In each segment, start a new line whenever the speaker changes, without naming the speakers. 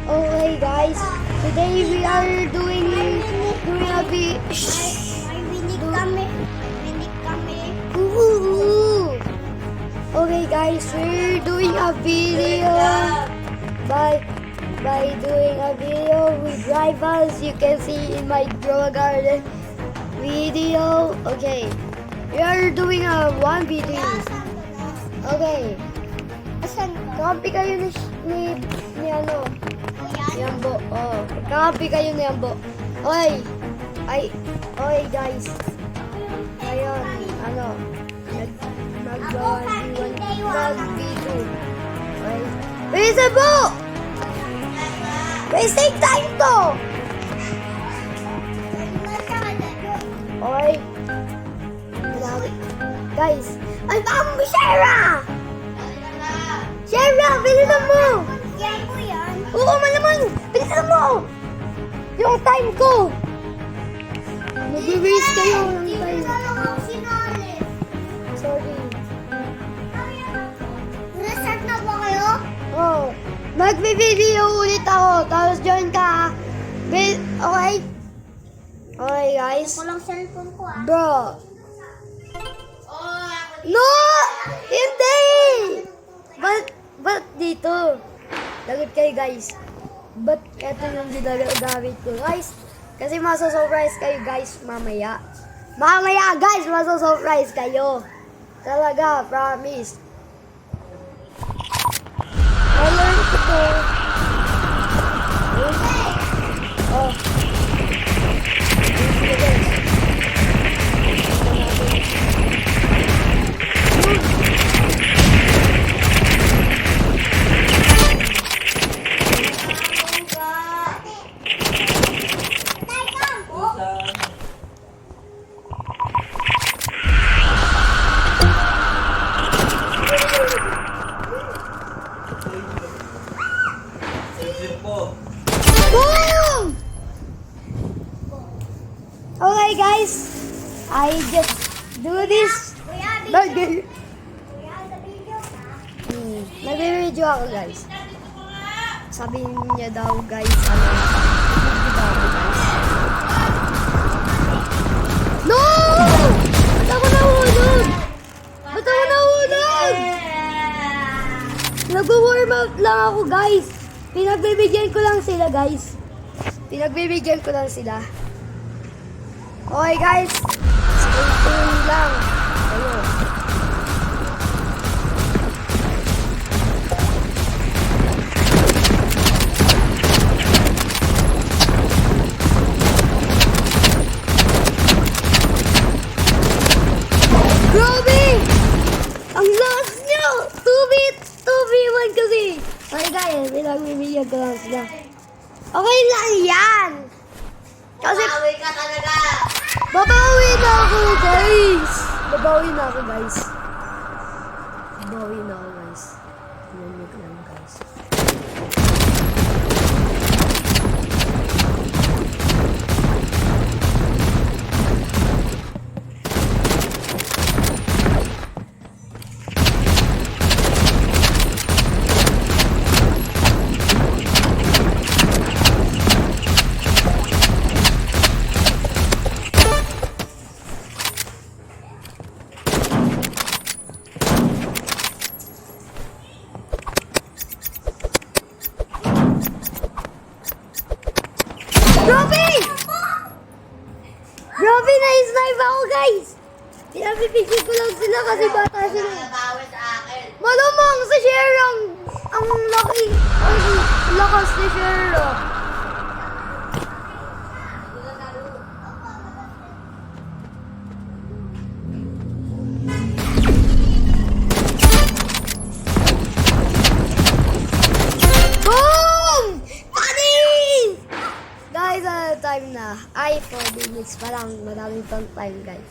Okay guys, today we are doing a video. Okay guys, we're doing a video by doing a video with rivals. You can see in my grow garden video. Okay, we are doing a one video. Okay, kampi kayo ni ano? Yambo. Oh, kampi kayo ni Yambo. Oy, oy guys. Ayun, ano? Mag-video. Okay. Bilisan mo! Wasting time to! Okay. Guys, ay baka mo Shera! Shera, bilisan mo!
Yan po yan.
Oo, malamang! Bilisan mo! Yung time ko! Mag-waste kayo ng time. Sorry.
Restart na ba kayo?
Oh, mag-video ulit ako. Tapos join ka. Okay? Okay, guys.
Ako lang cellphone ko ah.
Bro. No! Hindi! Ba't dito? Lagot kayo, guys. Ba't eto yung ginagamit ko, guys? Kasi masasurprise kayo, guys, mamaya. Mamaya, guys, masasurprise kayo. Talaga, promise. I-learn ko to. Oh. Sige, guys. Boom! Okay guys, I just do this. Nag-video ako guys. Sabi niya daw guys, ano, daw guys. No! Ba't ako nahulog? Ba't ako nahulog? Nag-warm up lang ako guys. Pinagbibigyan ko lang sila, guys. Pinagbibigyan ko lang sila. Okay, guys. Stay tuned lang. Ayun. Grabe! Ang lakas nyo! 2v1 kasi. Okay guys, pinagbibigyan ko lang sila. Okay lang yan! Kasi
Bawi ka talaga.
babawi na ako guys! Babawi na ako guys. Babawi na ako guys. Tingnan ko lang guys. Grabe! Grabe na snipe ako guys! Pinabibigyan ko lang sila kasi bata sila.
Bawi sa akin.
Malamang sa Shera ang laki, ang lakas ni Shera. Boom! Panis! Guys, time na. Ay, 4 minutes pa lang. Madami pang time, guys.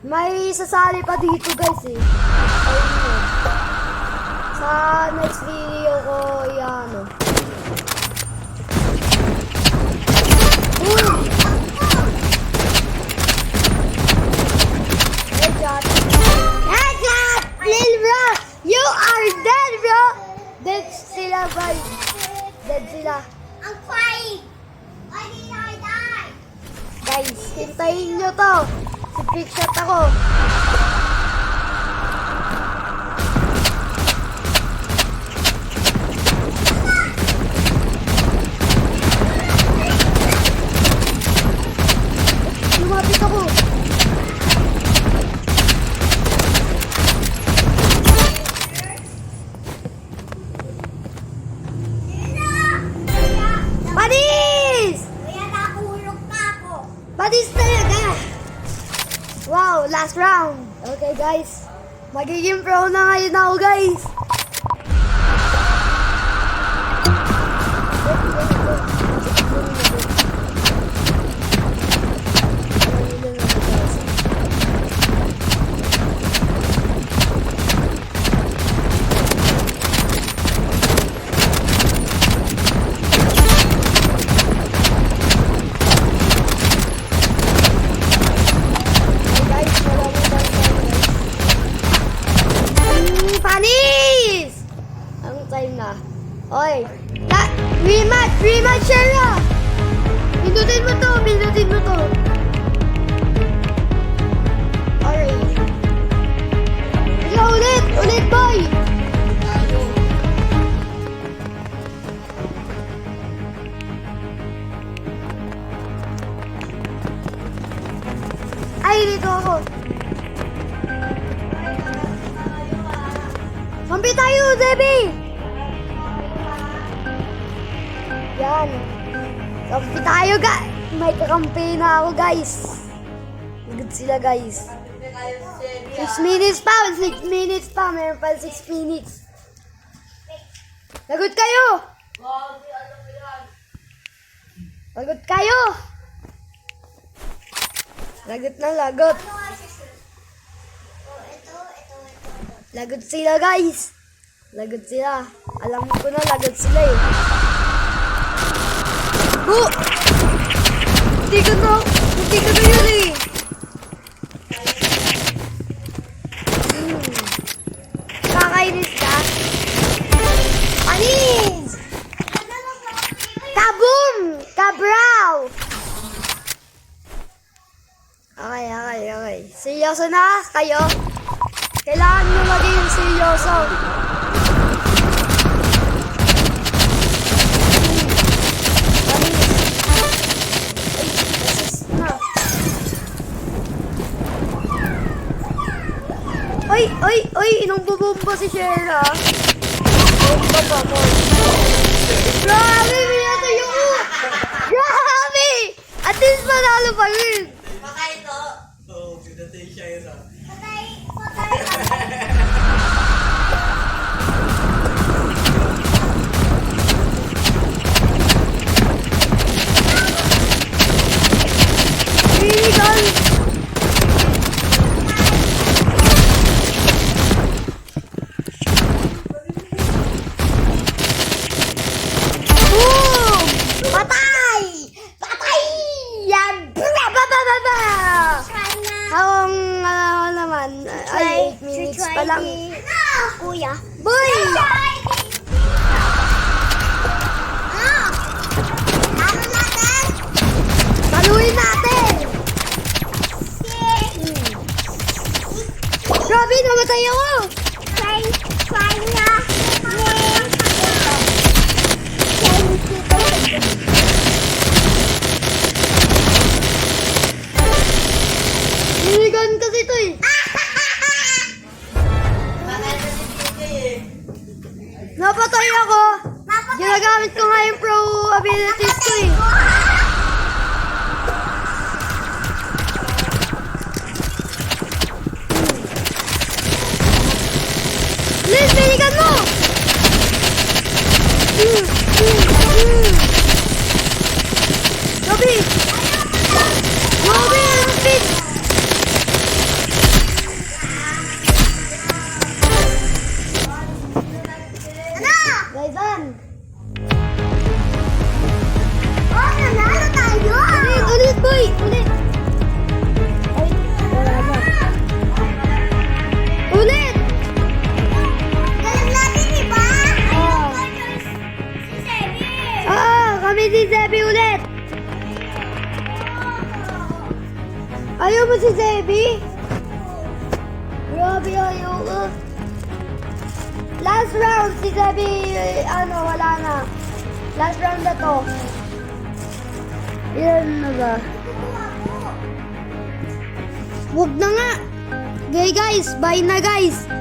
May sasali pa dito, guys, eh. Ayun yun. Sa next video ko, yan, oh. Boom! Headshot! Headshot! Lil bro! You are dead, bro! sila, guys. Dead sila.
Ang fight! Why did I die?
Guys, hintayin nyo to. Si Trick Shot ako. Lumapit ako. Panis!
Kaya nahulog na ako.
Panis talaga! Wow, last round. Okay, guys. Magiging pro na ngayon ako, guys. Panis! Ang time na. Oy, rematch, Shera! Minutin mo to. Alright. Sige, ulit, boy! Ay, dito ako. Kampi tayo, Debbie! Yan. Kampi tayo, guys. May kakampi na ako, guys. Good sila, guys. 6 minutes pa. 6 minutes pa. Meron pa 6 minutes. Lagot kayo! Lagot kayo! Lagot na lagot. Lagot sila, guys. Lagot sila. Alam ko na lagot sila eh. Oh! Hindi ko na yun eh. Kakainis ka? Panis! Kaboom! Kabraw! Okay. Seryoso na kayo? Kailangan mo maging seryoso. Ay, inong bubomba si Shera. Bomba pa mo. Grabe, minatayo ko. Grabe! At least manalo pa rin.
Patay to.
Oo, pinatay siya yun ah.
Patay.
Illegal! Boom! Patay! Yan! Ba! Hawang naman. Ay, 8 minutes pa lang.
Kuya.
Boy! Taluin natin! Grabe, namatay ako! Niligan kasi ito eh. Napatay ako. Ginagamit ko nga yung pro abilities ko eh. Liz, niligan mo! Gabi! Gabi, ang speed! Gaisan!
Nanalo tayo!
Ulit, boy! Ulit! Ay, wala na. Ulit!
Galing natin, di ba?
si Zebi ulit. Ayaw mo si Zebi? Grabe, ayaw ko. Last round, si Zebi, wala na. Last round na to. Ilan na ba? Huwag na nga. Okay guys, bye na guys.